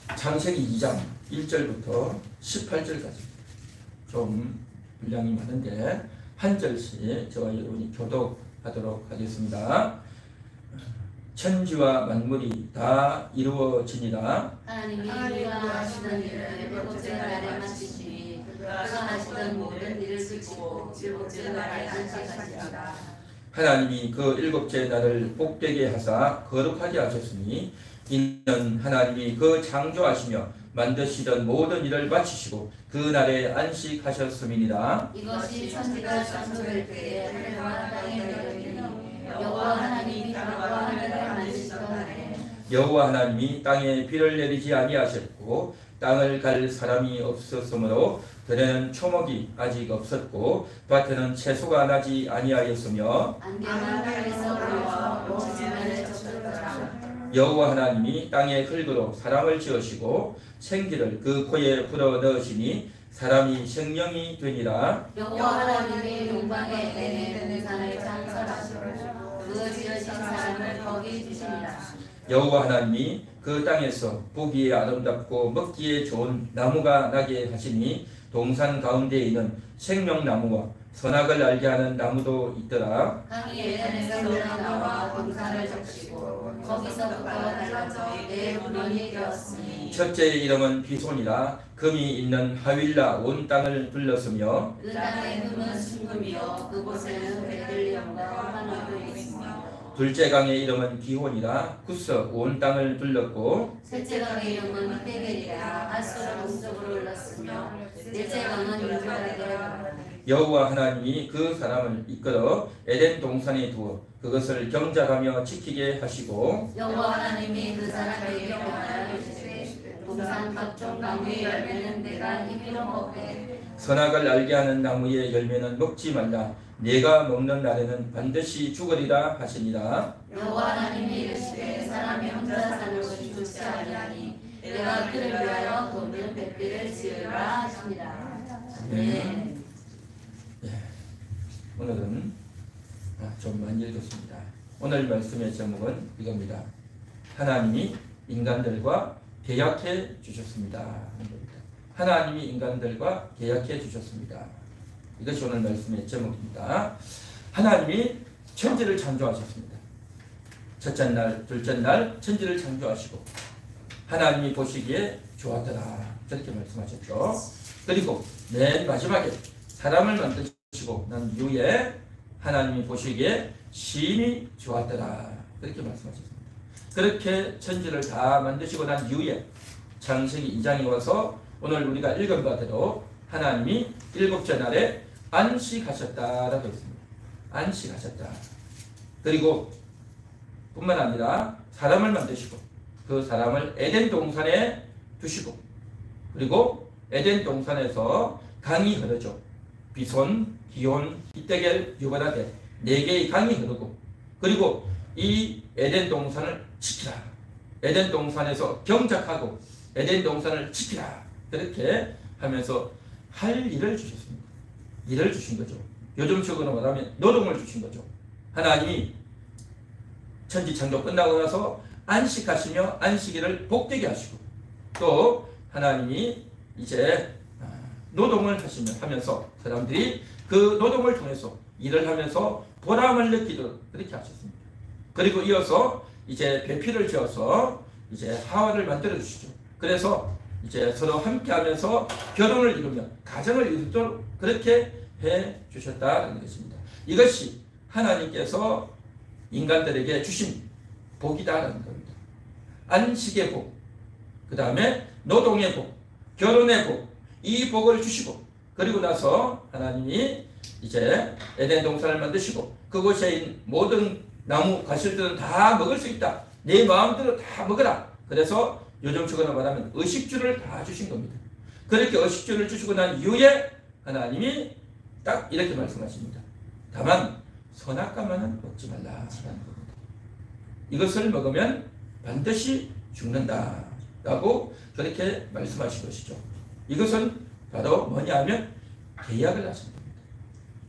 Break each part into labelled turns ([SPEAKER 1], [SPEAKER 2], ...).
[SPEAKER 1] 창세기 2장 1절부터 18절까지 좀 분량이 많은데 한 절씩 저와 여러분이 교독하도록 하겠습니다. 천지와 만물이 다 이루어지니라.
[SPEAKER 2] 하나님이 그가 하시던 일을 일곱째 날에 마치시니 그가 하시던 모든 일을 그치고 일곱째 날에 안식하시니라.
[SPEAKER 1] 하나님이 그 일곱째 날을 복되게 하사 거룩하게 하셨으니 이는 하나님이 그 창조하시며 만드시던 모든 일을 마치시고 그 날에 안식하셨음이니라.
[SPEAKER 2] 이것이 천지가 창조될 때에 하늘과 땅의 내려이니 여호와 하나님이 땅과 하늘을 만드시던 날에
[SPEAKER 1] 여호와 하나님이 땅에 비를 내리지 아니하셨고 땅을 갈 사람이 없었으므로 들에는 초목이 아직 없었고 밭에는 채소가 나지 아니하였으며
[SPEAKER 2] 안개가 땅에서 올라와 온 지면에 젖었더라.
[SPEAKER 1] 여호와 하나님이 땅의 흙으로 사람을 지으시고 생기를 그 코에 불어 넣으시니 사람이 생명이 되니라.
[SPEAKER 2] 여호와 하나님이 동방의 에덴 동산을 창설하시고 그 지으신 사람을 거기 두시니라.
[SPEAKER 1] 여호와 하나님이 그 땅에서 보기에 아름답고 먹기에 좋은 나무가 나게 하시니 동산 가운데에 있는 생명나무와 선악을 알게 하는 나무도 있더라.
[SPEAKER 2] 강이 에덴에서 나와 동산을 적시고 거기서부터 달라져 내 문헌이 되었으니
[SPEAKER 1] 첫째의 이름은 비손이라. 금이 있는 하윌라 온 땅을 둘렀으며
[SPEAKER 2] 그 땅의 금은 순금이요 그곳에는 베들리엄과 하나도 있으며
[SPEAKER 1] 둘째 강의 이름은 기혼이라. 구서 온 땅을 둘렀고
[SPEAKER 2] 셋째 강의 이름은 헤벨이라. 아수라 동쪽으로 올랐으며 넷째 강은 유브라데라.
[SPEAKER 1] 여호와 하나님이 그 사람을 이끌어 에덴 동산에 두어 그것을 경작하며 지키게 하시고
[SPEAKER 2] 여호와 하나님이 그 사람에게 명하여 이르시되 동산 각종 나무의 열매는 내가 임의로 먹되
[SPEAKER 1] 선악을 알게 하는 나무의 열매는 먹지 말라. 네가 먹는 날에는 반드시 죽으리라 하시니라.
[SPEAKER 2] 여호와 하나님이 이르시되 사람이 혼자 사는 것이 좋지 아니하니 내가 그를 위하여 돋는 뱃비를 지으라 하시니라. 네.
[SPEAKER 1] 오늘은 좀 많이 읽었습니다. 오늘 말씀의 제목은 이겁니다. 하나님이 인간들과 계약해 주셨습니다. 하나님이 인간들과 계약해 주셨습니다. 이것이 오늘 말씀의 제목입니다. 하나님이 천지를 창조하셨습니다. 첫째 날, 둘째 날 천지를 창조하시고 하나님이 보시기에 좋았더라. 저렇게 말씀하셨죠. 그리고 맨 마지막에 사람을 만드시고 난 이후에 하나님이 보시기에 심히 좋았더라. 그렇게 말씀하셨습니다. 그렇게 천지를 다 만드시고 난 이후에 창세기 2장에 와서 오늘 우리가 읽은 바대로 하나님이 일곱째 날에 안식하셨다라고 했습니다. 안식하셨다. 그리고 뿐만 아니라 사람을 만드시고 그 사람을 에덴 동산에 두시고 그리고 에덴 동산에서 강이 흐르죠. 비손, 기온, 이때겔, 유바라데 4개의 강이 흐르고 그리고 이 에덴 동산을 지키라. 에덴 동산에서 경작하고 에덴 동산을 지키라. 그렇게 하면서 할 일을 주셨습니다. 일을 주신 거죠. 요즘식으로 말하면 노동을 주신 거죠. 하나님이 천지 창조 끝나고 나서 안식하시며 안식일을 복되게 하시고 또 하나님이 이제 노동을 하면서 사람들이 그 노동을 통해서 일을 하면서 보람을 느끼도록 그렇게 하셨습니다. 그리고 이어서 이제 배필을 지어서 이제 하와를 만들어 주시죠. 그래서 이제 서로 함께 하면서 결혼을 이루며 가정을 이루도록 그렇게 해 주셨다는 것입니다. 이것이 하나님께서 인간들에게 주신 복이다라는 겁니다. 안식의 복, 그 다음에 노동의 복, 결혼의 복, 이 복을 주시고 그리고 나서 하나님이 이제 에덴 동산을 만드시고 그곳에 있는 모든 나무 과실들은 다 먹을 수 있다. 내 마음대로 다 먹어라. 그래서 요즘식으로 말하면 의식주를 다 주신 겁니다. 그렇게 의식주를 주시고 난 이후에 하나님이 딱 이렇게 말씀하십니다. 다만 선악과만은 먹지 말라라는 겁니다. 이것을 먹으면 반드시 죽는다 라고 그렇게 말씀하신 것이죠. 이것은 바로 뭐냐 하면 계약을 하신 겁니다.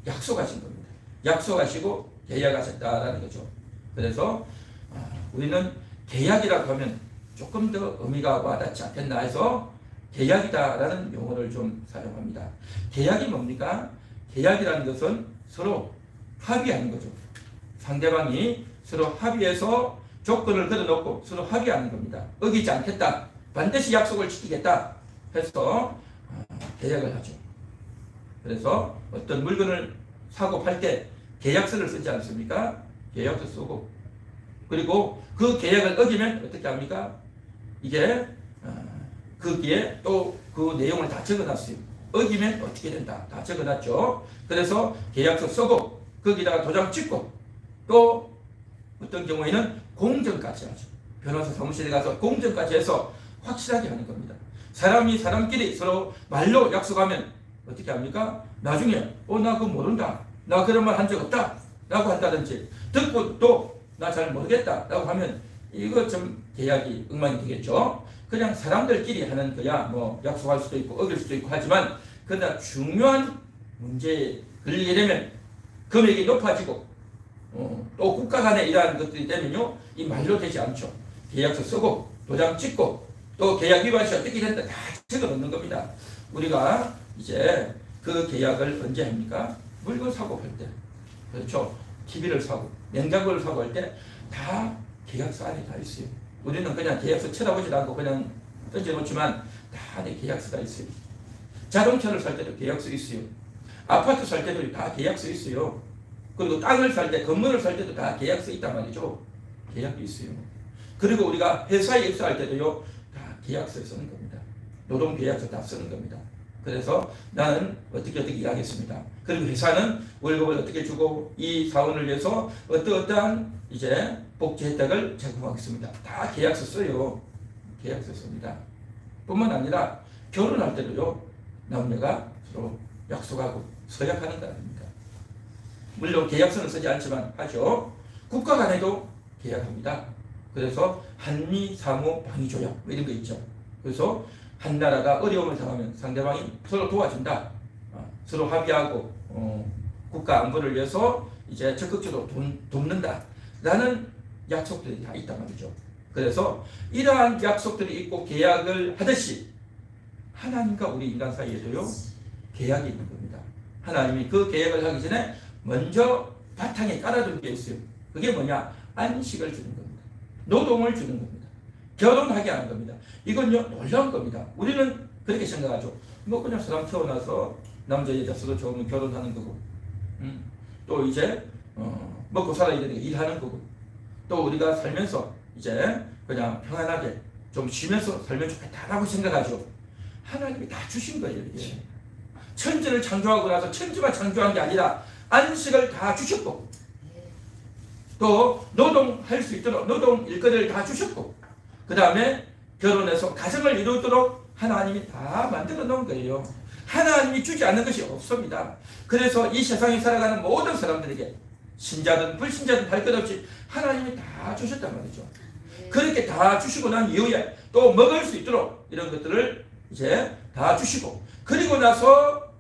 [SPEAKER 1] 약속하신 겁니다. 약속하시고 계약하셨다라는 거죠. 그래서 우리는 계약이라고 하면 조금 더 의미가 와닿지 않겠나 해서 계약이다라는 용어를 좀 사용합니다. 계약이 뭡니까? 계약이라는 것은 서로 합의하는 거죠. 상대방이 서로 합의해서 조건을 걸어놓고 서로 합의하는 겁니다. 어기지 않겠다, 반드시 약속을 지키겠다 해서 계약을 하죠. 그래서 어떤 물건을 사고 팔 때 계약서를 쓰지 않습니까? 계약서 쓰고, 그리고 그 계약을 어기면 어떻게 합니까? 이게 거기에 또 그 내용을 다 적어놨어요. 어기면 어떻게 된다, 다 적어놨죠. 그래서 계약서 쓰고 거기다가 도장 찍고, 또 어떤 경우에는 공정까지 하죠. 변호사 사무실에 가서 공정까지 해서 확실하게 하는 겁니다. 사람이 사람끼리 서로 말로 약속하면 어떻게 합니까? 나중에 나 그거 모른다, 나 그런 말 한 적 없다 라고 한다든지, 듣고 또 나 잘 모르겠다 라고 하면 이거 좀 계약이 엉망이 되겠죠. 그냥 사람들끼리 하는 거야 뭐 약속할 수도 있고 어길 수도 있고 하지만, 그러나 중요한 문제에 걸리게 되면 금액이 높아지고 또 국가 간에 이러한 것들이 되면요, 이 말로 되지 않죠. 계약서 쓰고 도장 찍고 또 계약 위반 시 어떻게 된다 다 적어 놓는 겁니다. 우리가 이제 그 계약을 언제 합니까? 물건 사고 할 때, 그렇죠. TV를 사고 냉장고를 사고 할 때 다 계약서 안에 다 있어요. 우리는 그냥 계약서 쳐다보지도 않고 그냥 던져놓지만 다 안에 계약서가 있어요. 자동차를 살 때도 계약서 있어요. 아파트 살 때도 다 계약서 있어요. 그리고 땅을 살 때, 건물을 살 때도 다 계약서 있단 말이죠. 계약도 있어요. 그리고 우리가 회사에 입사할 때도요, 다 계약서 쓰는 겁니다. 노동 계약서 다 쓰는 겁니다. 그래서 나는 어떻게 일하겠습니다. 그리고 회사는 월급을 어떻게 주고 이 사원을 위해서 어떠한 이제 복지 혜택을 제공하겠습니다. 다 계약서 써요. 계약서 씁니다. 뿐만 아니라 결혼할 때도요, 남녀가 서로 약속하고 서약하는 거 아닙니까? 물론 계약서는 쓰지 않지만 하죠. 국가 간에도 계약합니다. 그래서 한미 상호 방위 조약 이런 거 있죠. 그래서 한 나라가 어려움을 당하면 상대방이 서로 도와준다, 서로 합의하고 국가 안보를 위해서 이제 적극적으로 돕는다 라는 약속들이 다 있단 말이죠. 그래서 이러한 약속들이 있고 계약을 하듯이 하나님과 우리 인간 사이에도요, 계약이 있는 겁니다. 하나님이 그 계약을 하기 전에 먼저 바탕에 깔아둔 게 있어요. 그게 뭐냐? 안식을 주는 겁니다. 노동을 주는 겁니다. 결혼하게 하는 겁니다. 이건요, 놀라운 겁니다. 우리는 그렇게 생각하죠. 뭐 그냥 사람 태어나서 남자 여자 서로 좋으면 결혼하는 거고, 또 이제 먹고 살아야 되니까 일하는 거고, 또 우리가 살면서 이제 그냥 평안하게 좀 쉬면서 살면 좋겠다라고 생각하죠. 하나님이 다 주신 거예요. 이게 천지를 창조하고 나서 천지만 창조한 게 아니라 안식을 다 주셨고, 또 노동할 수 있도록 노동 일거리를 다 주셨고, 그 다음에 결혼해서 가정을 이루도록 하나님이 다 만들어 놓은 거예요. 하나님이 주지 않는 것이 없습니다. 그래서 이 세상에 살아가는 모든 사람들에게 신자든 불신자든 할 것 없이 하나님이 다 주셨단 말이죠. 그렇게 다 주시고 난 이후에 또 먹을 수 있도록 이런 것들을 이제 다 주시고, 그리고 나서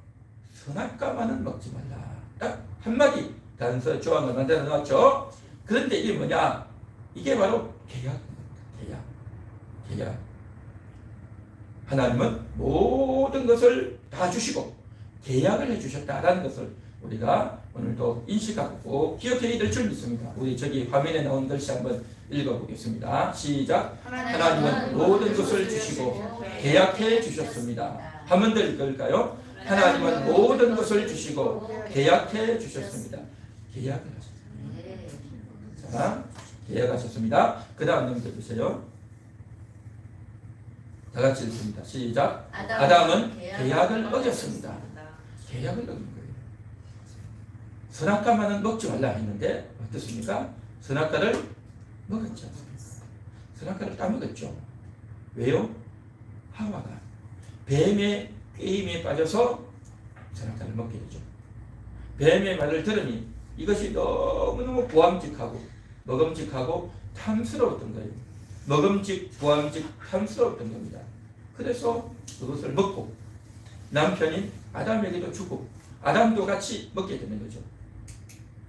[SPEAKER 1] 선악과만은 먹지 말라, 딱 한마디 단서 조항을 만들어 놨죠. 그런데 이게 뭐냐? 이게 바로 계약입니다. 계약. 하나님은 모든 것을 다 주시고 계약을 해주셨다라는 것을 우리가 오늘도 인식하고 꼭 기억해야 될 줄 믿습니다. 우리 저기 화면에 나온 글씨 한번 읽어보겠습니다. 시작. 하나님은 모든 것을 주시고 계약해 주셨습니다. 한 번 더 읽을까요? 하나님은 모든 것을 주시고 계약해 주셨습니다. 계약을 하셨습니다. 자, 계약하셨습니다. 그 다음 넘겨 주세요. 다 같이 읽습니다. 시작. 아담은 계약을 어겼습니다. 계약을 어긴 거예요. 선악과만은 먹지 말라 했는데 어떻습니까? 선악과를 먹었지 않습니까? 선악과를 따먹었죠. 왜요? 하와가 뱀의 게임에 빠져서 선악과를 먹게 되죠. 뱀의 말을 들으니 이것이 너무너무 보암직하고 먹음직하고 탐스러웠던 거예요. 먹음직, 보암직, 탐스러웠던 겁니다. 그래서 그것을 먹고 남편인 아담에게도 주고 아담도 같이 먹게 되는 거죠.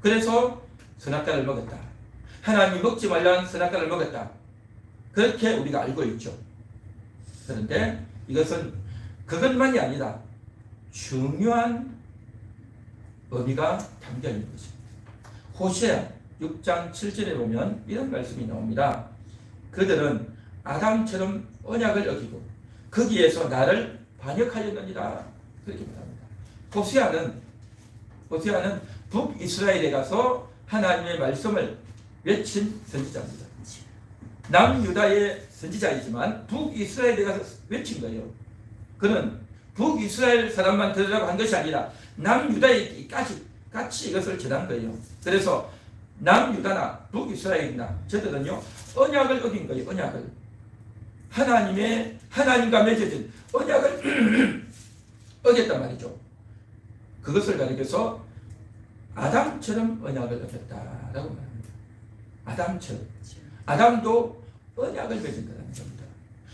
[SPEAKER 1] 그래서 선악과를 먹었다. 하나님이 먹지 말라는 선악과를 먹었다. 그렇게 우리가 알고 있죠. 그런데 이것은 그것만이 아니라 중요한 의미가 담겨 있는 것입니다. 호세아 6장 7절에 보면 이런 말씀이 나옵니다. 그들은 아담처럼 언약을 어기고 거기에서 나를 반역하였느니라. 그렇게 말합니다. 호세아는 북이스라엘에 가서 하나님의 말씀을 외친 선지자입니다. 남유다의 선지자이지만 북이스라엘에 가서 외친 거예요. 그는 북이스라엘 사람만 들으라고 한 것이 아니라 남유다에까지 같이 이것을 전한 거예요. 그래서 남유다나 북이스라엘이나 저들은요 언약을 어긴 거예요. 언약을 하나님과 맺어진 언약을 어겼단 말이죠. 그것을 가리켜서 아담처럼 언약을 어겼다라고 말합니다. 아담처럼. 아담도 언약을 맺은 거라는 겁니다.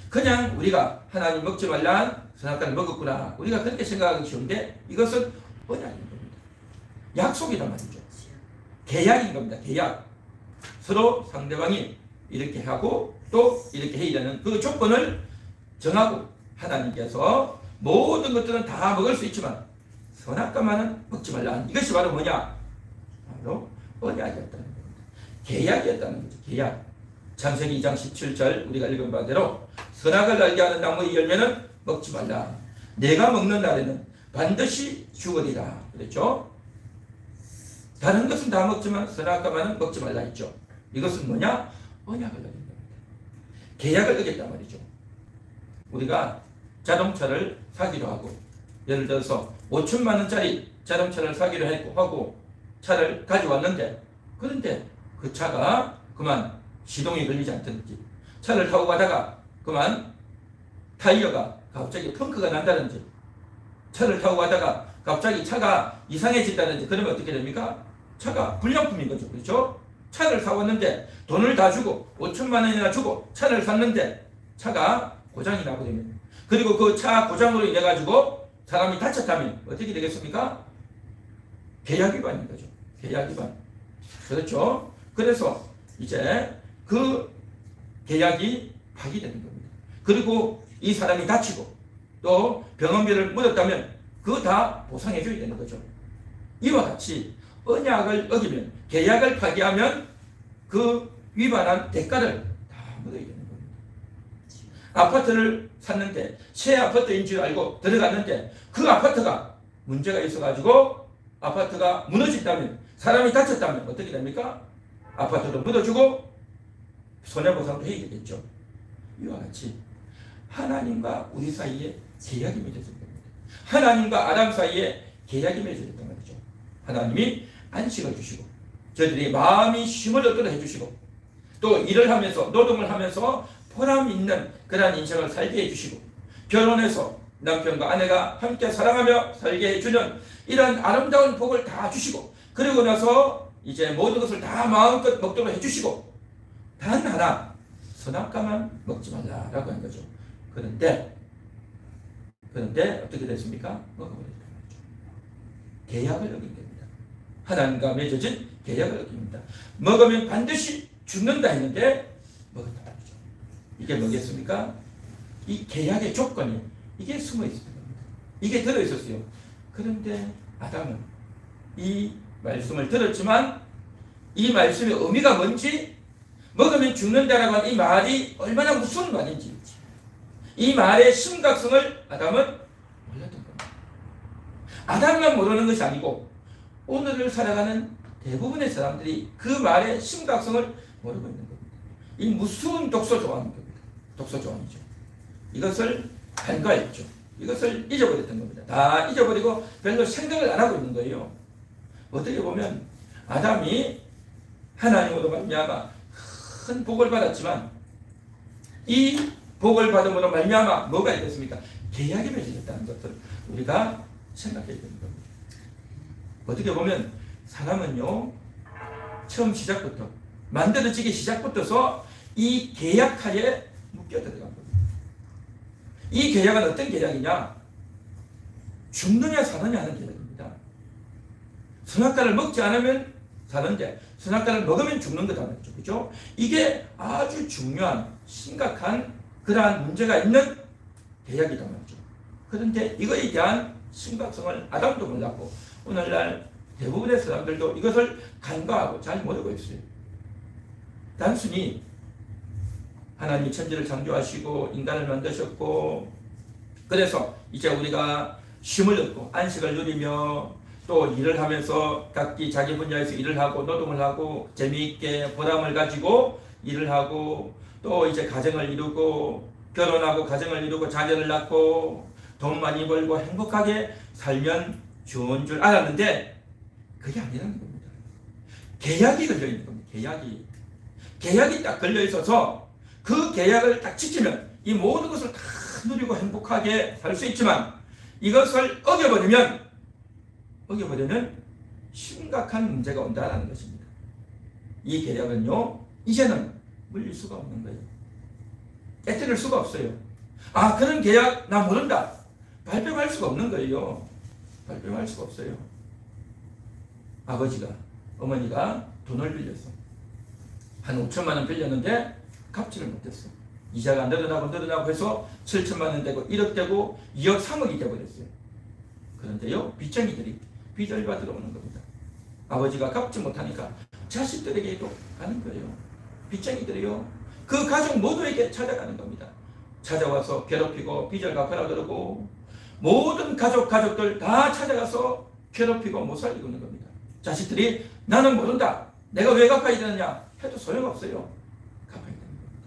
[SPEAKER 1] 그냥 우리가 하나님 먹지 말란 선악과를 먹었구나. 우리가 그렇게 생각하기 쉬운데 이것은 언약인 겁니다. 약속이란 말이죠. 계약인 겁니다. 계약. 서로 상대방이 이렇게 하고 또 이렇게 해야하는 그 조건을 정하고 하나님께서 모든 것들은 다 먹을 수 있지만 선악과만은 먹지 말라. 이것이 바로 뭐냐? 바로 언약이었다는 겁니다. 계약이었다는 거죠. 계약. 창세기 2장 17절 우리가 읽은 바대로 선악을 알게 하는 나무의 열매는 먹지 말라. 내가 먹는 날에는 반드시 죽으리라. 그랬죠? 다른 것은 다 먹지만 선악과만은 먹지 말라 했죠. 이것은 뭐냐? 언약을 어긴 겁니다. 계약을 어겼단 말이죠. 우리가 자동차를 사기로 하고 예를 들어서 5천만 원짜리 자동차를 사기로 하고 차를 가져왔는데 그런데 그 차가 그만 시동이 걸리지 않든지 차를 타고 가다가 그만 타이어가 갑자기 펑크가 난다든지 차를 타고 가다가 갑자기 차가 이상해진다든지 그러면 어떻게 됩니까? 차가 불량품인 거죠. 그렇죠? 차를 사왔는데 돈을 다 주고 5천만 원이나 주고 차를 샀는데 차가 고장이 나버리면 그리고 그 차 고장으로 인해 가지고 사람이 다쳤다면 어떻게 되겠습니까? 계약 위반인 거죠. 계약 위반. 그렇죠? 그래서 이제 그 계약이 파기되는 겁니다. 그리고 이 사람이 다치고 또 병원비를 물었다면 그거 다 보상해 줘야 되는 거죠. 이와 같이 언약을 어기면 계약을 파기하면 그 위반한 대가를 다 물어야 되는 겁니다. 아파트를 샀는데 새 아파트인 줄 알고 들어갔는데 그 아파트가 문제가 있어가지고 아파트가 무너진다면 사람이 다쳤다면 어떻게 됩니까? 아파트도 묻어주고 손해보상도 해야 되겠죠. 이와 같이 하나님과 우리 사이에 계약이 맺어진 겁니다. 하나님과 아담 사이에 계약이 맺어졌단 말이죠. 하나님이 안식을 주시고 저들이 마음이 쉼을 얻도록 해주시고 또 일을 하면서 노동을 하면서 보람 있는 그러한 인생을 살게 해주시고 결혼해서 남편과 아내가 함께 사랑하며 살게 해주는 이런 아름다운 복을 다 주시고 그리고 나서 이제 모든 것을 다 마음껏 먹도록 해주시고 단 하나 선악과만 먹지 말라라고 한 거죠. 그런데 어떻게 됐습니까? 먹어버렸단 말이죠. 계약을 어긴 겁니다. 하나님과 맺어진 계약을 어깁니다. 먹으면 반드시 죽는다 했는데 먹었단 말이죠. 이게 뭐겠습니까? 이 계약의 조건이 이게 숨어 있었던 겁니다. 이게 들어있었어요. 그런데 아담은 이 말씀을 들었지만 이 말씀의 의미가 뭔지 먹으면 죽는다라고 하는 이 말이 얼마나 무서운 말인지 이 말의 심각성을 아담은 몰랐던 겁니다. 아담만 모르는 것이 아니고 오늘을 살아가는 대부분의 사람들이 그 말의 심각성을 모르고 있는 겁니다. 이 무서운 독소조항인 겁니다. 독소조항이죠. 이것을 간과했죠. 이것을 잊어버렸던 겁니다. 다 잊어버리고 별로 생각을 안 하고 있는 거예요. 어떻게 보면 아담이 하나님으로 말미암아 큰 복을 받았지만 이 복을 받음으로 말미암아 뭐가 있겠습니까? 계약이 맺어졌다는 것을 우리가 생각해야 되는 겁니다. 어떻게 보면 사람은요 처음 시작부터 만들어지기 시작부터서 이 계약하에 묶여 들어간 겁니다. 이 계약은 어떤 계약이냐? 죽느냐 사느냐 하는 계약입니다. 선악과를 먹지 않으면 사는데 선악과를 먹으면 죽는 거다 말이죠. 그죠? 이게 아주 중요한 심각한 그러한 문제가 있는 계약이다 말이죠. 그런데 이거에 대한 심각성을 아담도 몰랐고 오늘날 대부분의 사람들도 이것을 간과하고 잘 모르고 있어요. 단순히 하나님이 천지를 창조하시고 인간을 만드셨고 그래서 이제 우리가 쉼을 얻고 안식을 누리며 또 일을 하면서 각기 자기 분야에서 일을 하고 노동을 하고 재미있게 보람을 가지고 일을 하고 또 이제 가정을 이루고 결혼하고 가정을 이루고 자녀를 낳고 돈 많이 벌고 행복하게 살면 좋은 줄 알았는데 그게 아니라는 겁니다. 계약이 걸려 있는 겁니다. 계약이 딱 걸려 있어서 그 계약을 딱 지키면 이 모든 것을 다 누리고 행복하게 살 수 있지만 이것을 어겨버리면 심각한 문제가 온다는 것입니다. 이 계약은요 이제는 물릴 수가 없는 거예요. 깨뜨릴 수가 없어요. 아 그런 계약 나 모른다. 발뺌할 수가 없는 거예요. 발뺌할 수가 없어요. 아버지가 어머니가 돈을 빌렸어. 한 5천만 원 빌렸는데 갚지를 못했어. 이자가 늘어나고 해서 7천만 원 되고 1억 되고 2억 3억이 되어버렸어요. 그런데요 빚쟁이들이 빚을 받으러 오는 겁니다. 아버지가 갚지 못하니까 자식들에게도 가는 거예요. 빚쟁이들이요 그 가족 모두에게 찾아가는 겁니다. 찾아와서 괴롭히고 빚을 갚으라 그러고 모든 가족들 다 찾아가서 괴롭히고 못 살리고 있는 겁니다. 자식들이 나는 모른다. 내가 왜 갚아야 되느냐 해도 소용없어요. 갚아야 되는 겁니다.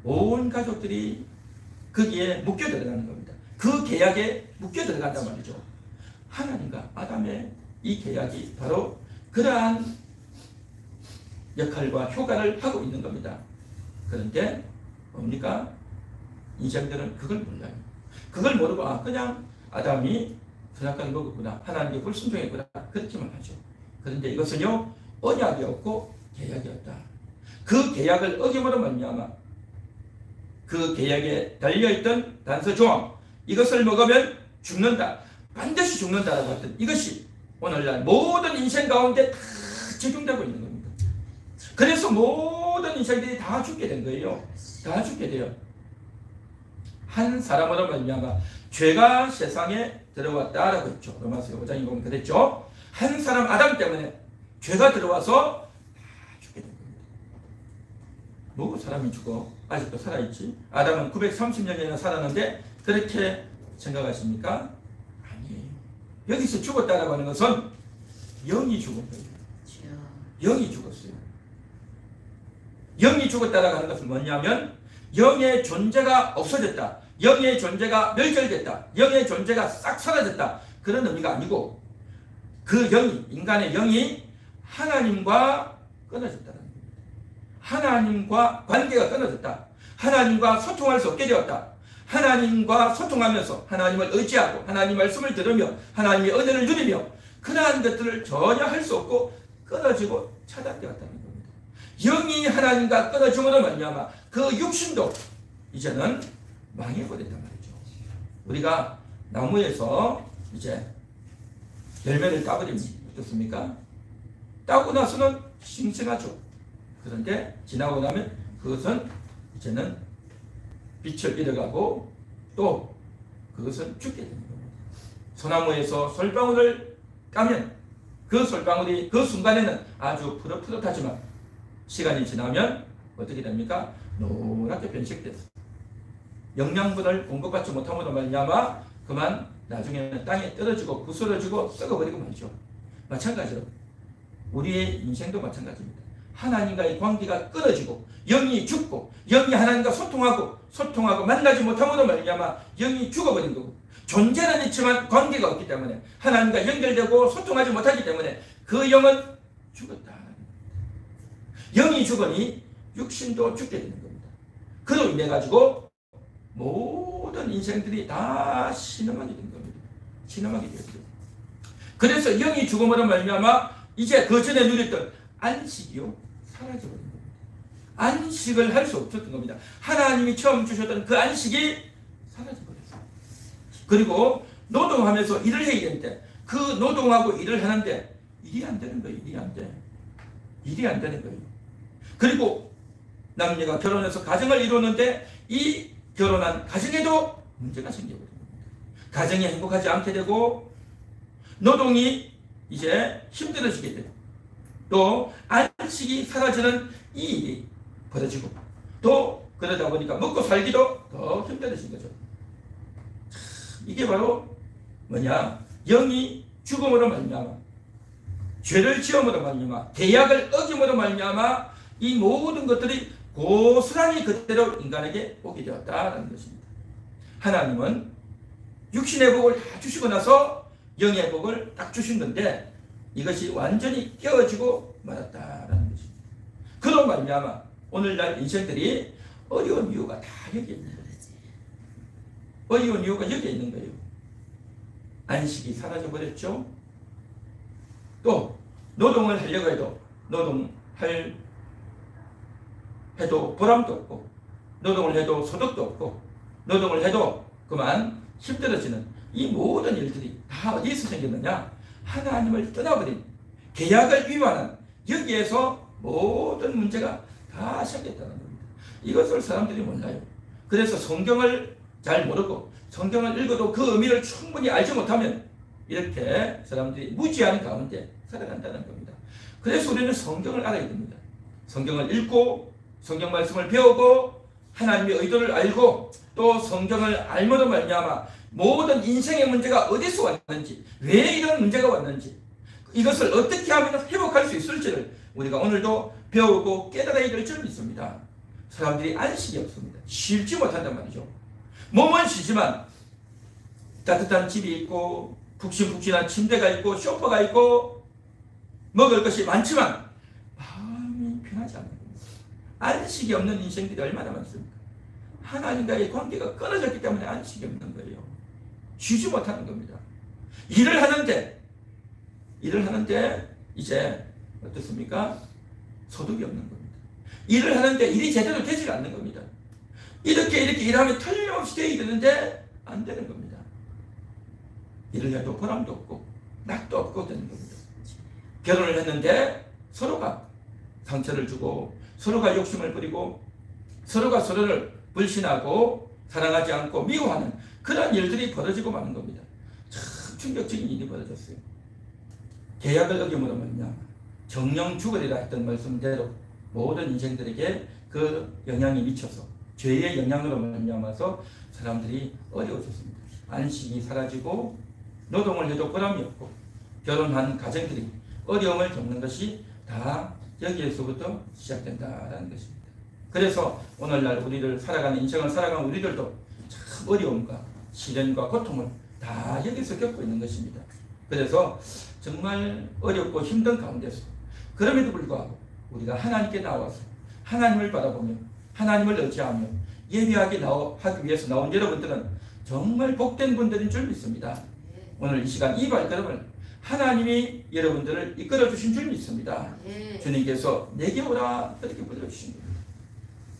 [SPEAKER 1] 온 가족들이 거기에 묶여 들어가는 겁니다. 그 계약에 묶여 들어간단 말이죠. 하나님과 아담의 이 계약이 바로 그러한 역할과 효과를 하고 있는 겁니다. 그런데 뭡니까? 인생들은 그걸 몰라요. 그걸 모르고 그냥 아담이 선악과를 먹었구나. 하나님께 불순종했구나. 그렇게만 하죠. 그런데 이것은요 언약이었고 계약이었다. 그 계약을 어김으로 말미암아 그 계약에 달려있던 단서 조항 이것을 먹으면 죽는다. 반드시 죽는다라고 했던 이것이 오늘날 모든 인생 가운데 다 적용되고 있는 겁니다. 그래서 모든 인생들이 다 죽게 된 거예요. 다 죽게 돼요. 한 사람으로 말미암아 죄가 세상에 들어왔다라고 했죠. 로마서 5장에 보면 그랬죠. 한 사람 아담 때문에 죄가 들어와서 다 죽게 된 겁니다. 뭐 사람이 죽어? 아직도 살아있지. 아담은 930년이나 살았는데 그렇게 생각하십니까? 아니에요. 여기서 죽었다라고 하는 것은 영이 죽은 거예요. 영이 죽었어요. 영이 죽었다라고 하는 것은 뭐냐면 영의 존재가 없어졌다. 영의 존재가 멸절됐다. 영의 존재가 싹 사라졌다. 그런 의미가 아니고 그 영이 인간의 영이 하나님과 끊어졌다는 겁니다. 하나님과 관계가 끊어졌다. 하나님과 소통할 수 없게 되었다. 하나님과 소통하면서 하나님을 의지하고 하나님 말씀을 들으며 하나님의 은혜를 누리며 그러한 것들을 전혀 할 수 없고 끊어지고 차단되었다는 겁니다. 영이 하나님과 끊어짐으로 말미암아 그 육신도 이제는 망해버렸단 말이죠. 우리가 나무에서 이제 열매를 따버리면 어떻습니까? 따고 나서는 싱싱하죠. 그런데 지나고 나면 그것은 이제는 빛을 잃어가고 또 그것은 죽게 되는 겁니다. 소나무에서 솔방울을 까면 그 솔방울이 그 순간에는 아주 푸릇푸릇하지만 시간이 지나면 어떻게 됩니까? 노랗게 변색돼서 영양분을 공급받지 못함으로 말미암아 그만 나중에는 땅에 떨어지고 부스러지고 썩어버리고 말이죠. 마찬가지로 우리의 인생도 마찬가지입니다. 하나님과의 관계가 끊어지고 영이 죽고 영이 하나님과 소통하고 만나지 못함으로 말미암아 영이 죽어버린 거고 존재는 있지만 관계가 없기 때문에 하나님과 연결되고 소통하지 못하기 때문에 그 영은 죽었다. 영이 죽으니 육신도 죽게 되는 겁니다. 그로 인해 가지고 모든 인생들이 다 신음하게 된 겁니다. 신음하게 되었어요. 그래서 영이 죽음으로 말미암아 이제 그 전에 누렸던 안식이요 사라져버린 겁니다. 안식을 할 수 없었던 겁니다. 하나님이 처음 주셨던 그 안식이 사라져버렸어요. 그리고 노동하면서 일을 해야 되는데 그 노동하고 일을 하는데 일이 안 되는 거예요. 일이 안 되는 거예요. 그리고 남녀가 결혼해서 가정을 이루는데 이 결혼한 가정에도 문제가 생겨버립니다. 가정이 행복하지 않게 되고 노동이 이제 힘들어지게 되고 또 안식이 사라지는 이 일이 벌어지고 또 그러다 보니까 먹고 살기도 더 힘들어진 거죠. 이게 바로 뭐냐? 영이 죽음으로 말미암아 죄를 지음으로 말미암아 계약을 어김으로 말미암아 이 모든 것들이 고스란히 그대로 인간에게 오게 되었다는 것입니다. 하나님은 육신의 복을 다 주시고 나서 영의 복을 딱 주신 건데 이것이 완전히 깨어지고 말았다라는 것입니다. 그로 말미암아 오늘날 인생들이 어려운 이유가 다 여기에 있는 거예요. 어려운 이유가 여기에 있는 거예요. 안식이 사라져버렸죠. 또 노동을 하려고 해도 해도 보람도 없고 노동을 해도 소득도 없고 노동을 해도 그만 힘들어지는 이 모든 일들이 다 어디에서 생겼느냐? 하나님을 떠나버린 계약을 위반한 여기에서 모든 문제가 다 생겼다는 겁니다. 이것을 사람들이 몰라요. 그래서 성경을 잘 모르고 성경을 읽어도 그 의미를 충분히 알지 못하면 이렇게 사람들이 무지한 가운데 살아간다는 겁니다. 그래서 우리는 성경을 알아야 됩니다. 성경을 읽고 성경 말씀을 배우고 하나님의 의도를 알고 또 성경을 알므로 말미암아 모든 인생의 문제가 어디서 왔는지 왜 이런 문제가 왔는지 이것을 어떻게 하면 회복할 수 있을지를 우리가 오늘도 배우고 깨달아야 될 줄 믿습니다. 사람들이 안식이 없습니다. 쉬지 못한단 말이죠. 몸은 쉬지만 따뜻한 집이 있고 푹신푹신한 침대가 있고 소파가 있고 먹을 것이 많지만 마음이 편하지 않는 겁니다. 안식이 없는 인생들이 얼마나 많습니까? 하나님과의 관계가 끊어졌기 때문에 안식이 없는 거예요. 쉬지 못하는 겁니다. 일을 하는데 이제 어떻습니까? 소득이 없는 겁니다. 일을 하는데 일이 제대로 되지 않는 겁니다. 이렇게 일하면 틀림없이 되어야 되는데 안 되는 겁니다. 일을 해도 보람도 없고 낙도 없고 되는 겁니다. 결혼을 했는데 서로가 상처를 주고 서로가 욕심을 부리고 서로가 서로를 불신하고 사랑하지 않고 미워하는 그런 일들이 벌어지고 마는 겁니다. 참 충격적인 일이 벌어졌어요. 계약을 어김으로 말미암아 정령 죽으리라 했던 말씀대로 모든 인생들에게 그 영향이 미쳐서 죄의 영향으로 말미암아서 사람들이 어려워졌습니다. 안식이 사라지고 노동을 해도 보람이 없고 결혼한 가정들이 어려움을 겪는 것이 다 여기에서부터 시작된다라는 것입니다. 그래서 오늘날 우리를 살아가는 인생을 살아가는 우리들도 참 어려움과 시련과 고통을 다 여기서 겪고 있는 것입니다. 그래서 정말 어렵고 힘든 가운데서 그럼에도 불구하고 우리가 하나님께 나와서 하나님을 바라보며 하나님을 의지하며 예배하기 위해서 나온 여러분들은 정말 복된 분들인 줄 믿습니다. 오늘 이 시간 이 발걸음을 하나님이 여러분들을 이끌어 주신 줄 믿습니다. 주님께서 내게 오라 그렇게 불러주신 겁니다.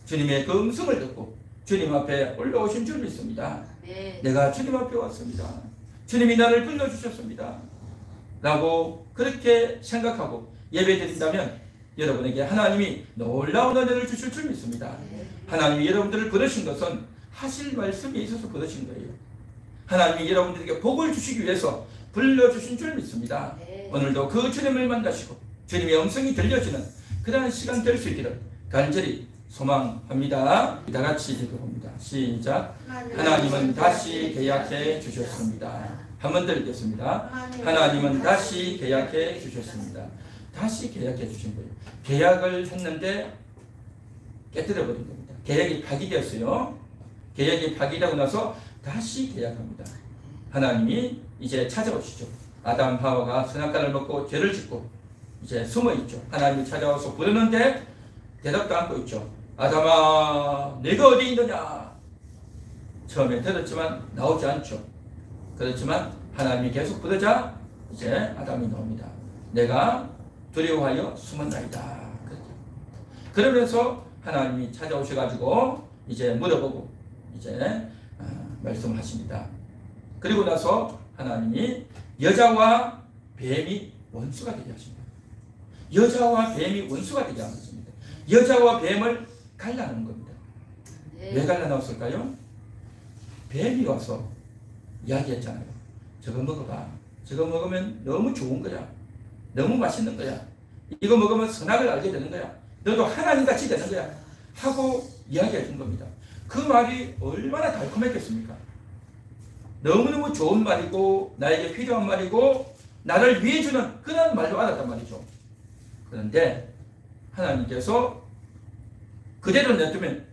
[SPEAKER 1] 주님의 그 음성을 듣고 주님 앞에 올라오신 줄 믿습니다. 내가 주님 앞에 왔습니다. 주님이 나를 불러주셨습니다. 라고 그렇게 생각하고 예배드린다면 여러분에게 하나님이 놀라운 은혜를 주실 줄 믿습니다. 하나님이 여러분들을 부르신 것은 하실 말씀에 있어서 부르신 거예요. 하나님이 여러분들에게 복을 주시기 위해서 불러주신 줄 믿습니다. 오늘도 그 주님을 만나시고 주님의 음성이 들려지는 그러한 시간 될 수 있기를 간절히 소망합니다. 다 같이 읽어봅니다. 시작. 하나님은 다시 계약해 주셨습니다. 한 번 더 읽겠습니다. 하나님은 다시 계약해 주셨습니다. 다시 계약해 주신 거예요. 계약을 했는데 깨뜨려 버린 겁니다. 계약이 파기되었어요. 계약이 파기되고 나서 다시 계약합니다. 하나님이 이제 찾아오시죠. 아담 하와가 선악과를 먹고 죄를 짓고 이제 숨어 있죠. 하나님이 찾아와서 부르는데 대답도 않고 있죠. 아담아, 내가 어디 있느냐? 처음에 들었지만 나오지 않죠. 그렇지만 하나님이 계속 부르자 이제 아담이 나옵니다. 내가 두려워하여 숨었나이다. 그러면서 하나님이 찾아오셔가지고 이제 물어보고 이제 말씀하십니다. 그리고 나서 하나님이 여자와 뱀이 원수가 되게 하십니다. 여자와 뱀이 원수가 되게 하십니다. 여자와 뱀을 갈라놓은 겁니다.
[SPEAKER 2] 네.
[SPEAKER 1] 왜 갈라놓았을까요? 뱀이 와서 이야기했잖아요. 저거 먹어봐. 저거 먹으면 너무 좋은 거야. 너무 맛있는 거야. 이거 먹으면 선악을 알게 되는 거야. 너도 하나님같이 되는 거야. 하고 이야기해 준 겁니다. 그 말이 얼마나 달콤했겠습니까? 너무너무 좋은 말이고 나에게 필요한 말이고 나를 위해 주는 그런 말로 알았단 말이죠. 그런데 하나님께서 그대로 냅두면,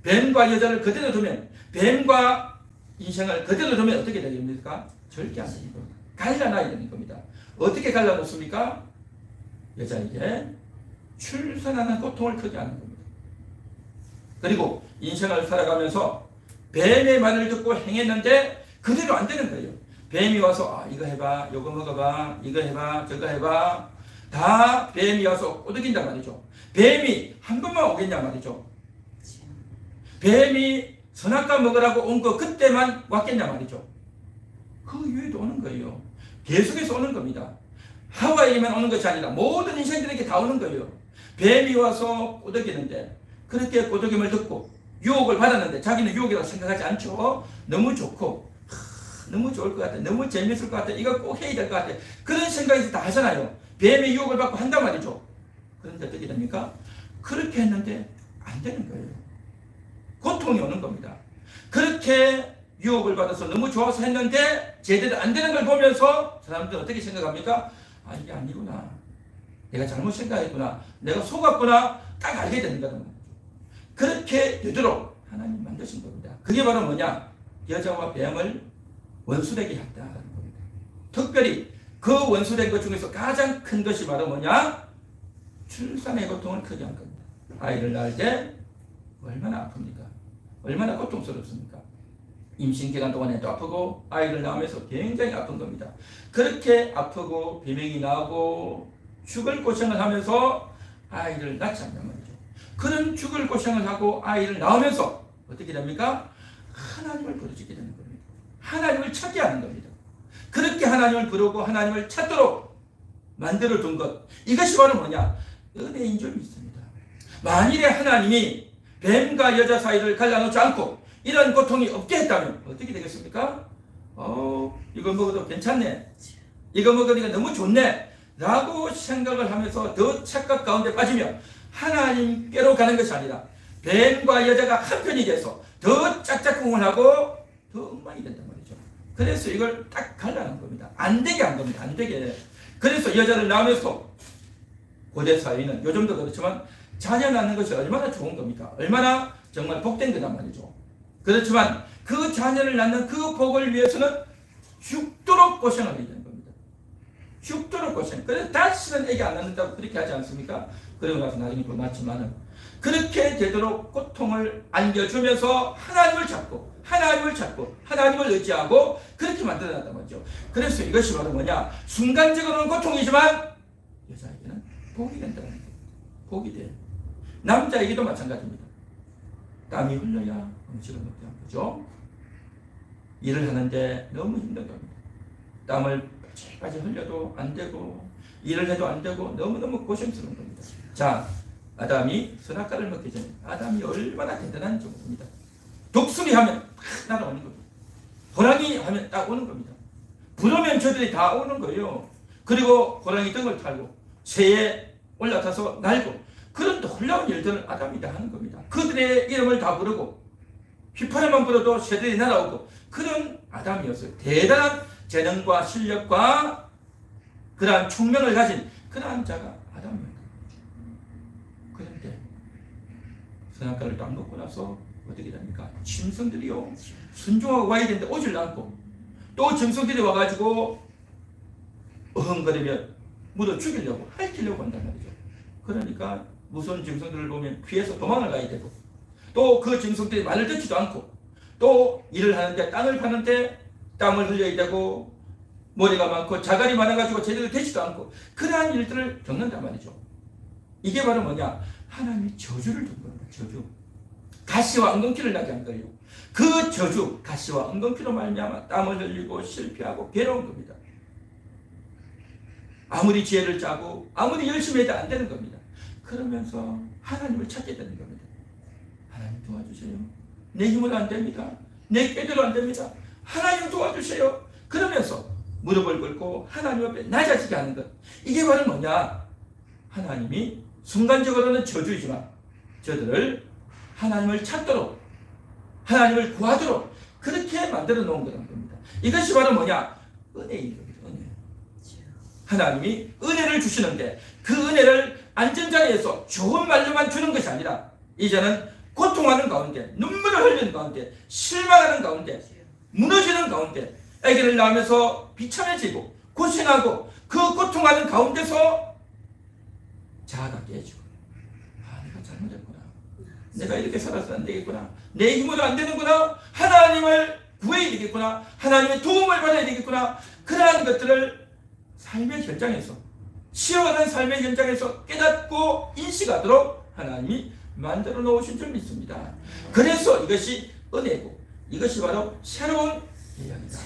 [SPEAKER 1] 뱀과 여자를 그대로 두면, 뱀과 인생을 그대로 두면 어떻게 됩니까? 절대 안 됩니다. 갈라놔야 되는 겁니다. 어떻게 갈라놓습니까? 여자에게 출산하는 고통을 크게 하는 겁니다. 그리고 인생을 살아가면서 뱀의 말을 듣고 행했는데 그대로 안 되는 거예요. 뱀이 와서 이거 해봐, 이거 먹어봐, 이거 해봐, 저거 해봐. 다 뱀이 와서 꼬드긴단 말이죠. 뱀이 한 번만 오겠냐 말이죠. 뱀이 선악과 먹으라고 온 거 그때만 왔겠냐 말이죠. 그 이후에도 오는 거예요. 계속해서 오는 겁니다. 하와에게만 오는 것이 아니라 모든 인생들에게 다 오는 거예요. 뱀이 와서 꼬드기는데 그렇게 꼬드김을 듣고 유혹을 받았는데 자기는 유혹이라고 생각하지 않죠. 너무 좋고 너무 좋을 것 같아, 너무 재밌을 것 같아, 이거 꼭 해야 될 것 같아, 그런 생각에서 다 하잖아요. 뱀의 유혹을 받고 한단 말이죠. 그런데 어떻게 됩니까? 그렇게 했는데 안 되는 거예요. 고통이 오는 겁니다. 그렇게 유혹을 받아서 너무 좋아서 했는데 제대로 안 되는 걸 보면서 사람들은 어떻게 생각합니까? 이게 아니구나, 내가 잘못 생각했구나, 내가 속았구나, 딱 알게 되는 거란 말이죠. 그렇게 되도록 하나님 만드신 겁니다. 그게 바로 뭐냐? 여자와 뱀을 원수되게 했다는 겁니다. 특별히 그 원수된 것 중에서 가장 큰 것이 바로 뭐냐? 출산의 고통을 크게 한 겁니다. 아이를 낳을 때 얼마나 아픕니까? 얼마나 고통스럽습니까? 임신 기간 동안에도 아프고 아이를 낳으면서 굉장히 아픈 겁니다. 그렇게 아프고 비명이 나고 죽을 고생을 하면서 아이를 낳지 않단 말이죠. 그런 죽을 고생을 하고 아이를 낳으면서 어떻게 됩니까? 하나님을 부르짖게 되는 겁니다. 하나님을 찾게 하는 겁니다. 그렇게 하나님을 부르고 하나님을 찾도록 만들어 둔 것, 이것이 바로 뭐냐? 은혜인 줄 믿습니다. 만일에 하나님이 뱀과 여자 사이를 갈라놓지 않고 이런 고통이 없게 했다면 어떻게 되겠습니까? 이거 먹어도 괜찮네, 이거 먹으니까 너무 좋네 라고 생각을 하면서 더 착각 가운데 빠지며 하나님께로 가는 것이 아니라 뱀과 여자가 한편이 돼서 더 짝짝꿍을 하고 더 엉망이 된단 말이죠. 그래서 이걸 딱 갈라놓은 겁니다. 안 되게 한 겁니다. 안 되게. 그래서 여자를 낳으면서 고대 사회는 요즘도 그렇지만 자녀 낳는 것이 얼마나 좋은 겁니까? 얼마나 정말 복된 거란 말이죠. 그렇지만 그 자녀를 낳는 그 복을 위해서는 죽도록 고생을 해야 되는 겁니다. 죽도록 고생. 그래서 다시는 애기 안 낳는다고 그렇게 하지 않습니까? 그러고 나서 나중에 또 낳지만은 그렇게 되도록 고통을 안겨주면서 하나님을 찾고 하나님을 의지하고 그렇게 만들어놨단 말이죠. 그래서 이것이 바로 뭐냐? 순간적으로는 고통이지만 여자에게는 복이 된다는 거예요. 복이 돼요. 남자에게도 마찬가지입니다. 땀이 흘러야 음식을 먹게 하는 거죠. 일을 하는데 너무 힘든 겁니다. 땀을 빠지 흘려도 안 되고 일을 해도 안 되고 너무너무 고생스러운 겁니다. 자, 아담이 선악과를 먹기 전에 아담이 얼마나 대단한지 모릅니다. 독수리 하면 딱 날아오는 겁니다. 호랑이 하면 딱 오는 겁니다. 부르면 저들이 다 오는 거예요. 그리고 호랑이 등을 타고 새에 올라타서 날고 그런 놀라운 일들을 아담이 다 하는 겁니다. 그들의 이름을 다 부르고 휘파람만 불어도 새들이 날아오고 그런 아담이었어요. 대단한 재능과 실력과 그러한 총명을 가진 그러한 자가 아담입니다. 그런데 선악과를 딱 먹고 나서 어떻게 됩니까? 짐승들이요, 순종하고 와야 되는데 오질 않고 또 짐승들이 와가지고 어흥거리며 물어 죽이려고 핥히려고 한단 말이죠. 그러니까 무서운 짐승들을 보면 피해서 도망을 가야 되고 또 그 짐승들이 말을 듣지도 않고 또 일을 하는데 땅을 파는데 땀을 흘려야 되고 머리가 많고 자갈이 많아가지고 제대로 되지도 않고 그러한 일들을 겪는단 말이죠. 이게 바로 뭐냐? 하나님이 저주를 둔 겁니다. 저주. 가시와 엉겅퀴를 나게 한 거예요. 그 저주, 가시와 엉겅퀴로 말미암아 땀을 흘리고 실패하고 괴로운 겁니다. 아무리 지혜를 짜고 아무리 열심히 해도 안 되는 겁니다. 그러면서 하나님을 찾게 되는 겁니다. 하나님 도와주세요. 내 힘으로 안 됩니다. 내 꾀대로 안 됩니다. 하나님 도와주세요. 그러면서 무릎을 꿇고 하나님 앞에 낮아지게 하는 것. 이게 바로 뭐냐? 하나님이 순간적으로는 저주이지만 저들을 하나님을 찾도록, 하나님을 구하도록 그렇게 만들어 놓은 거란 겁니다. 이것이 바로 뭐냐? 은혜인 겁니다. 은혜. 하나님이 은혜를 주시는데 그 은혜를 안전자리에서 좋은 말로만 주는 것이 아니라 이제는 고통하는 가운데, 눈물을 흘리는 가운데, 실망하는 가운데, 무너지는 가운데 아기를 낳으면서 비참해지고 고생하고 그 고통하는 가운데서 자아가 깨지고, 아, 내가 잘못했구나, 내가 이렇게 살아서 안 되겠구나, 내 힘으로 안 되는구나, 하나님을 구해야 되겠구나, 하나님의 도움을 받아야 되겠구나, 그러한 것들을 삶의 현장에서, 치열한 삶의 현장에서 깨닫고 인식하도록 하나님이 만들어 놓으신 줄 믿습니다. 그래서 이것이 은혜고, 이것이 바로 새로운 계약이다.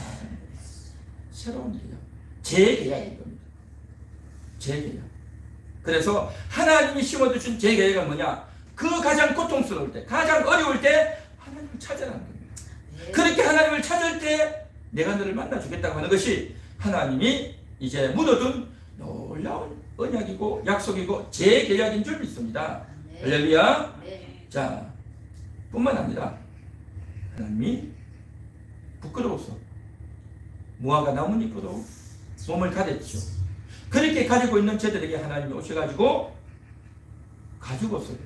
[SPEAKER 1] 새로운 계약, 재계약인 겁니다. 재계약. 그래서 하나님이 심어주신 재계약은 뭐냐? 그 가장 고통스러울 때, 가장 어려울 때 하나님을 찾아라는 겁니다. 그렇게 하나님을 찾을 때 내가 너를 만나주겠다고 하는 것이 하나님이 이제 묻어둔 놀라운 언약이고 약속이고 재계약인 줄 믿습니다. 할렐루야. 자, 뿐만 아니라 하나님이 부끄러워서 무화과 나뭇잎으로 몸을 가렸죠. 그렇게 가지고 있는 저들에게 하나님이 오셔가지고 가죽옷을,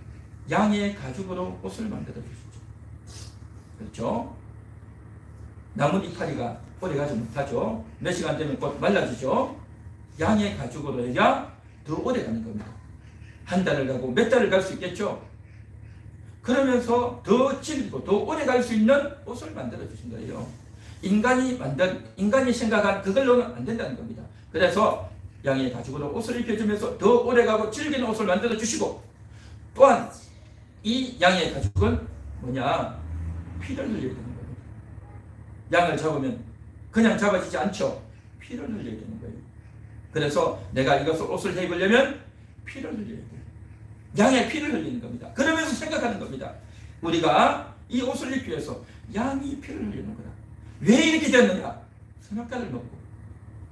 [SPEAKER 1] 양의 가죽으로 옷을 만들어 주시죠. 그렇죠? 나뭇잎파리가 오래 가지 못하죠. 몇 시간 되면 곧 말라지죠. 양의 가죽으로 해야 더 오래 가는 겁니다. 한 달을 가고 몇 달을 갈 수 있겠죠. 그러면서 더 질기고 더 오래 갈 수 있는 옷을 만들어 주신 거예요. 인간이 생각한 그걸로는 안 된다는 겁니다. 그래서 양의 가죽으로 옷을 입혀주면서 더 오래 가고 질긴 옷을 만들어 주시고, 또한 이 양의 가죽은 뭐냐? 피를 흘려야 되는 겁니다. 양을 잡으면 그냥 잡아지지 않죠. 피를 흘려야 되는 거예요. 그래서 내가 이것을 옷을 입으려면 피를 흘려야 돼요. 양의 피를 흘리는 겁니다. 그러면서 생각하는 겁니다. 우리가 이 옷을 입기 위해서 양이 피를 흘리는 거다. 왜 이렇게 됐느냐? 선악과를 먹고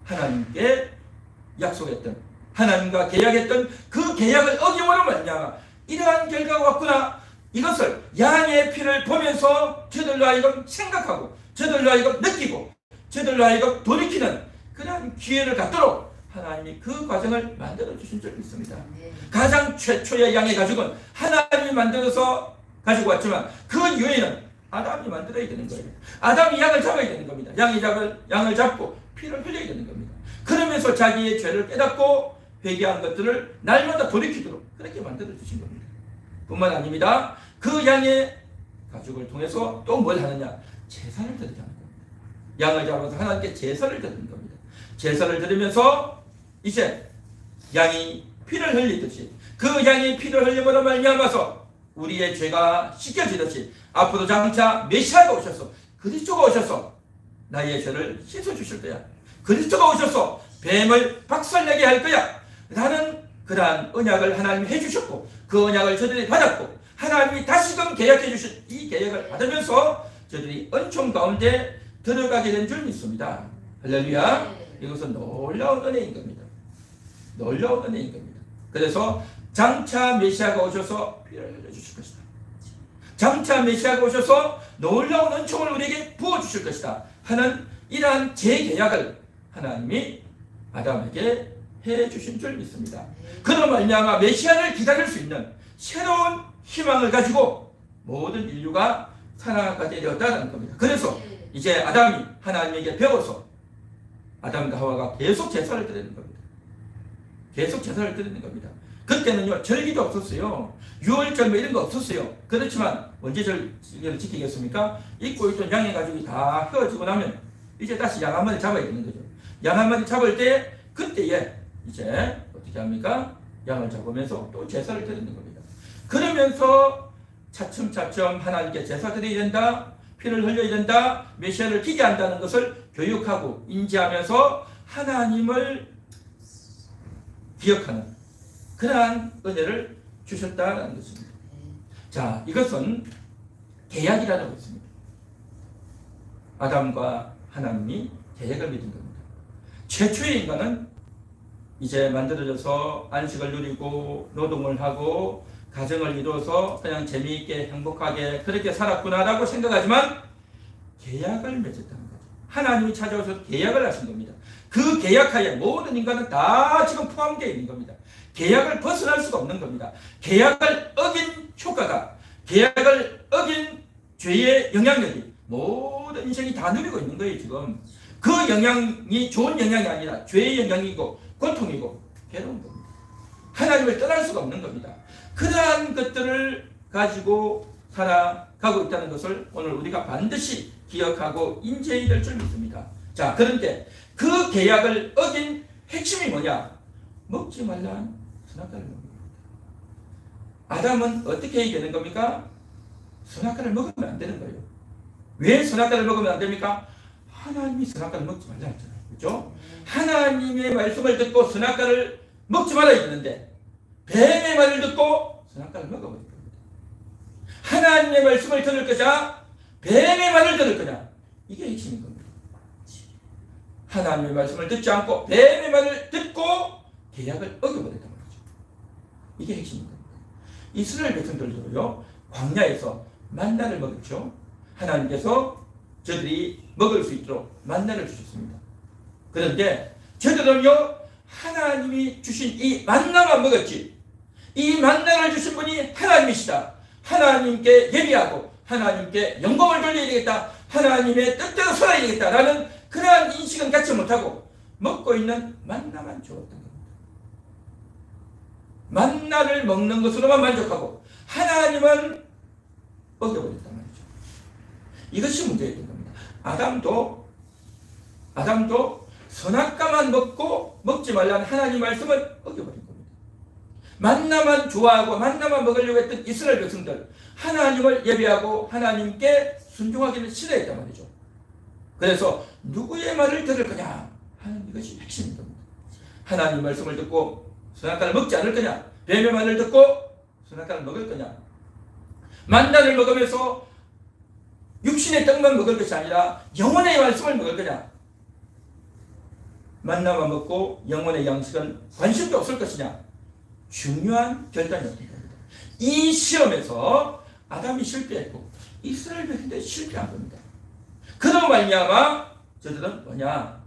[SPEAKER 1] 하나님께 약속했던, 하나님과 계약했던 그 계약을 어김으로 말미암아 이러한 결과가 왔구나. 이것을 양의 피를 보면서 저들로 하여금 생각하고, 저들로 하여금 느끼고, 저들로 하여금 돌이키는 그러한 기회를 갖도록 하나님이 그 과정을 만들어 주신 줄 믿습니다. 가장 최초의 양의 가죽은 하나님이 만들어서 가지고 왔지만 그 이후에는 아담이 만들어야 되는 거예요. 아담이 양을 잡아야 되는 겁니다. 양을 잡고 피를 흘려야 되는 겁니다. 그러면서 자기의 죄를 깨닫고 회개한 것들을 날마다 돌이키도록 그렇게 만들어 주신 겁니다. 뿐만 아닙니다. 그 양의 가죽을 통해서 또 뭘 하느냐? 제사를 드리게 하는 겁니다. 양을 잡아서 하나님께 제사를 드리는 겁니다. 제사를 드리면서 이제 양이 피를 흘리듯이 그 양이 피를 흘림으로 말미암아서 우리의 죄가 씻겨지듯이 앞으로 장차 메시아가 오셔서, 그리스도가 오셔서 나의 죄를 씻어주실 거야. 그리스도가 오셔서 뱀을 박살내게 할 거야. 라는 그러한 언약을 하나님이 해주셨고, 그 언약을 저들이 받았고, 하나님이 다시금 계약해 주신 이 계약을 받으면서 저들이 은총 가운데 들어가게 된 줄 믿습니다. 할렐루야. 이것은 놀라운 은혜인 겁니다. 놀라운 은혜인 겁니다. 그래서 장차 메시아가 오셔서 피를 흘려주실 것이다. 장차 메시아가 오셔서 놀라운 은총을 우리에게 부어주실 것이다 하는 이러한 재계약을 하나님이 아담에게 해주신 줄 믿습니다. 그로 말미암아 메시아를 기다릴 수 있는 새로운 희망을 가지고 모든 인류가 살아가게 되었다는 겁니다. 그래서 이제 아담이 하나님에게 배워서 아담과 하와가 계속 제사를 드리는 겁니다. 계속 제사를 드리는 겁니다. 그때는요, 절기도 없었어요. 유월절 뭐 이런 거 없었어요. 그렇지만 언제 절기를 지키겠습니까? 입고 있던 양의 가죽이 다 휘어지고 나면 이제 다시 양 한 마리 잡아야 되는 거죠. 양 한 마리 잡을 때 그때에 이제 어떻게 합니까? 양을 잡으면서 또 제사를 드리는 겁니다. 그러면서 차츰차츰 하나님께 제사 드려야 된다, 피를 흘려야 된다, 메시아를 기대한다는 것을 교육하고 인지하면서 하나님을 기억하는 그러한 은혜를 주셨다는 것입니다. 자, 이것은 계약이라고 했습니다. 아담과 하나님이 계약을 맺은 겁니다. 최초의 인간은 이제 만들어져서 안식을 누리고 노동을 하고 가정을 이루어서 그냥 재미있게 행복하게 그렇게 살았구나라고 생각하지만 계약을 맺었다는 거죠. 하나님이 찾아오셔서 계약을 하신 겁니다. 그 계약하에 모든 인간은 다 지금 포함되어 있는 겁니다. 계약을 벗어날 수가 없는 겁니다. 계약을 어긴 효과가, 계약을 어긴 죄의 영향력이 모든 인생이 다 누리고 있는 거예요. 지금 그 영향이 좋은 영향이 아니라 죄의 영향이고 고통이고 괴로운 겁니다. 하나님을 떠날 수가 없는 겁니다. 그러한 것들을 가지고 살아가고 있다는 것을 오늘 우리가 반드시 기억하고 인지해야 될 줄 믿습니다. 자, 그런데 그 계약을 어긴 핵심이 뭐냐? 먹지 말란 선악과를 먹는 겁니다. 아담은 어떻게 얘기하는 겁니까? 선악과를 먹으면 안 되는 거예요. 왜 선악과를 먹으면 안 됩니까? 하나님이 선악과를 먹지 말라 했잖아요. 그렇죠? 하나님의 말씀을 듣고 선악과를 먹지 말아야 되는데 뱀의 말을 듣고 선악과를 먹어버린 겁니다. 하나님의 말씀을 들을 거냐, 뱀의 말을 들을 거냐, 이게 핵심인 겁니다. 하나님의 말씀을 듣지 않고 뱀의 말을 듣고 계약을 어겨버렸단 말이죠. 이게 핵심인 겁니다. 이스라엘 백성들도요, 광야에서 만나를 먹었죠. 하나님께서 저들이 먹을 수 있도록 만나를 주셨습니다. 그런데 저들은요, 하나님이 주신 이 만나만 먹었지, 이 만나를 주신 분이 하나님이시다, 하나님께 예비하고 하나님께 영광을 돌려야 되겠다, 하나님의 뜻대로 살아야 되겠다라는 그러한 인식은 갖지 못하고 먹고 있는 만나만 주었던 겁니다. 만나를 먹는 것으로만 만족하고 하나님은 어겨버렸단 말이죠. 이것이 문제였던 겁니다. 아담도 선악과만 먹고 먹지 말라는 하나님 말씀을 어겨버린 겁니다. 만나만 좋아하고 만나만 먹으려고 했던 이스라엘 백성들, 하나님을 예배하고 하나님께 순종하기를 싫어했단 말이죠. 그래서 누구의 말을 들을 거냐 하는 이것이 핵심인 겁니다. 하나님 말씀을 듣고 선악과를 먹지 않을 거냐, 뱀의 말을 듣고 선악과를 먹을 거냐, 만나를 먹으면서 육신의 떡만 먹을 것이 아니라 영혼의 말씀을 먹을 거냐, 만나만 먹고 영혼의 양식은 관심도 없을 것이냐, 중요한 결단이었던 겁니다. 이 시험에서 아담이 실패했고 이스라엘 백성들이 실패한 겁니다. 그로 말미암아 저들은 뭐냐?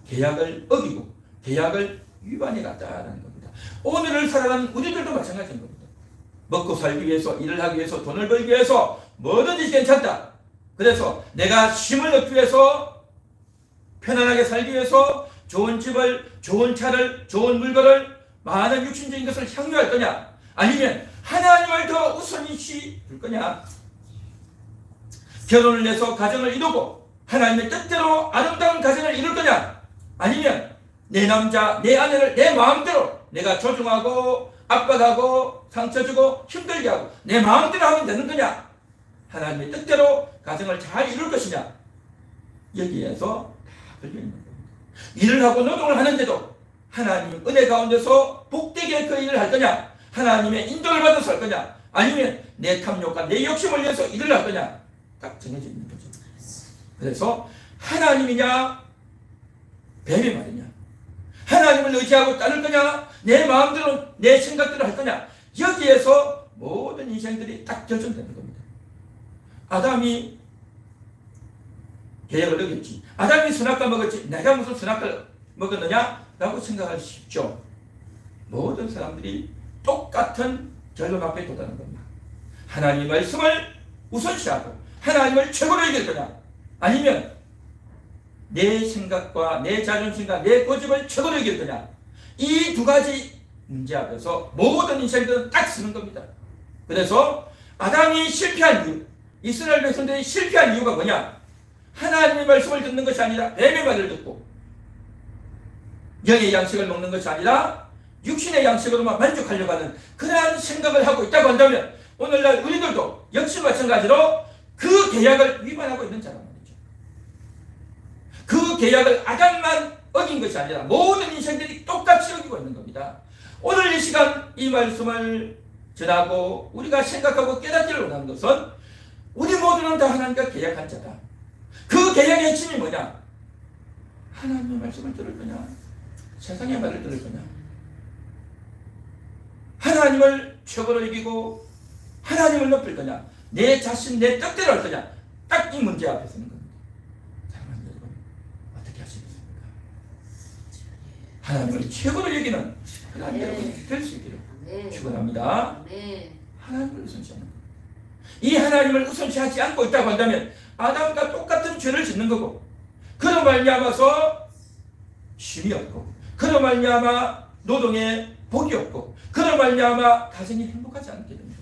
[SPEAKER 1] 계약을 어기고 계약을 위반해 갔다라는 겁니다. 오늘을 살아가는 우리들도 마찬가지인 겁니다. 먹고 살기 위해서, 일을 하기 위해서, 돈을 벌기 위해서 뭐든지 괜찮다. 그래서 내가 쉼을 얻기 위해서, 편안하게 살기 위해서 좋은 집을, 좋은 차를, 좋은 물건을, 많은 육신적인 것을 향유할 거냐, 아니면 하나님을 더 우선시 둘 거냐, 결혼을 해서 가정을 이루고 하나님의 뜻대로 아름다운 가정을 이룰 거냐, 아니면 내 남자, 내 아내를 내 마음대로 내가 조종하고 압박하고 상처 주고 힘들게 하고 내 마음대로 하면 되는 거냐, 하나님의 뜻대로 가정을 잘 이룰 것이냐, 여기에서 다 걸려있는 겁니다. 일을 하고 노동을 하는데도 하나님 은혜 가운데서 복되게 그 일을 할 거냐, 하나님의 인도를 받아서 할 거냐, 아니면 내 탐욕과 내 욕심을 위해서 일을 할 거냐, 딱 정해져 있는 거죠. 그래서 하나님이냐 뱀의 말이냐, 하나님을 의지하고 따를 거냐, 내 마음대로 내 생각대로 할 거냐, 여기에서 모든 인생들이 딱 결정되는 겁니다. 아담이 계약을 어겼지, 아담이 선악과 먹었지, 내가 무슨 선악과를 먹었느냐 라고 생각할 수 있죠. 모든 사람들이 똑같은 결론 앞에 도달하는 겁니다. 하나님의 말씀을 우선시하고 하나님을 최고로 여길 거냐, 아니면 내 생각과 내 자존심과 내 고집을 최고로 여길 거냐, 이 두 가지 문제 앞에서 모든 인생들은 딱 쓰는 겁니다. 그래서 아담이 실패한 이유, 이스라엘 백성들이 실패한 이유가 뭐냐, 하나님의 말씀을 듣는 것이 아니라 뱀의 말을 듣고 영의 양식을 먹는 것이 아니라 육신의 양식으로만 만족하려고 하는 그러한 생각을 하고 있다고 한다면 오늘날 우리들도 역시 마찬가지로 그 계약을 위반하고 있는 자란 말이죠. 그 계약을 아담만 어긴 것이 아니라 모든 인생들이 똑같이 어기고 있는 겁니다. 오늘 이 시간 이 말씀을 전하고 우리가 생각하고 깨닫기를 원하는 것은 우리 모두는 다 하나님과 계약한 자다. 그 계약의 핵심이 뭐냐? 하나님의 말씀을 들을 거냐? 세상의 말을 들을 거냐? 하나님을 최고로 여기고 하나님을 높일 거냐? 내 자신, 내 뜻대로 할 거냐? 딱 이 문제 앞에 서는 겁니다. 사랑하는 여러분, 어떻게 하시겠습니까? 하나님을 최고로 여기는 하나님 여러분이 될 수 있기를 축원합니다. 하나님을 우선시하는 거예요. 이 하나님을 우선시하지 않고 있다고 한다면 아담과 똑같은 죄를 짓는 거고, 그로 말미암아서 쉼이 없고, 그로 말미암아 노동에 복이 없고, 그로 말미암아 가정이 행복하지 않게 됩니다.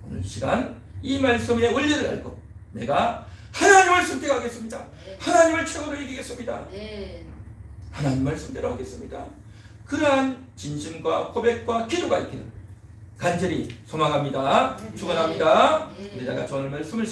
[SPEAKER 1] 오늘 시간 이 말씀의 원리를 알고 내가 하나님을 선택하겠습니다. 하나님을 최고로 이기겠습니다. 하나님 말씀대로 하겠습니다. 그러한 진심과 고백과 기도가 있기를 간절히 소망합니다. 축원합니다. 우리 다 같이 오늘 말씀을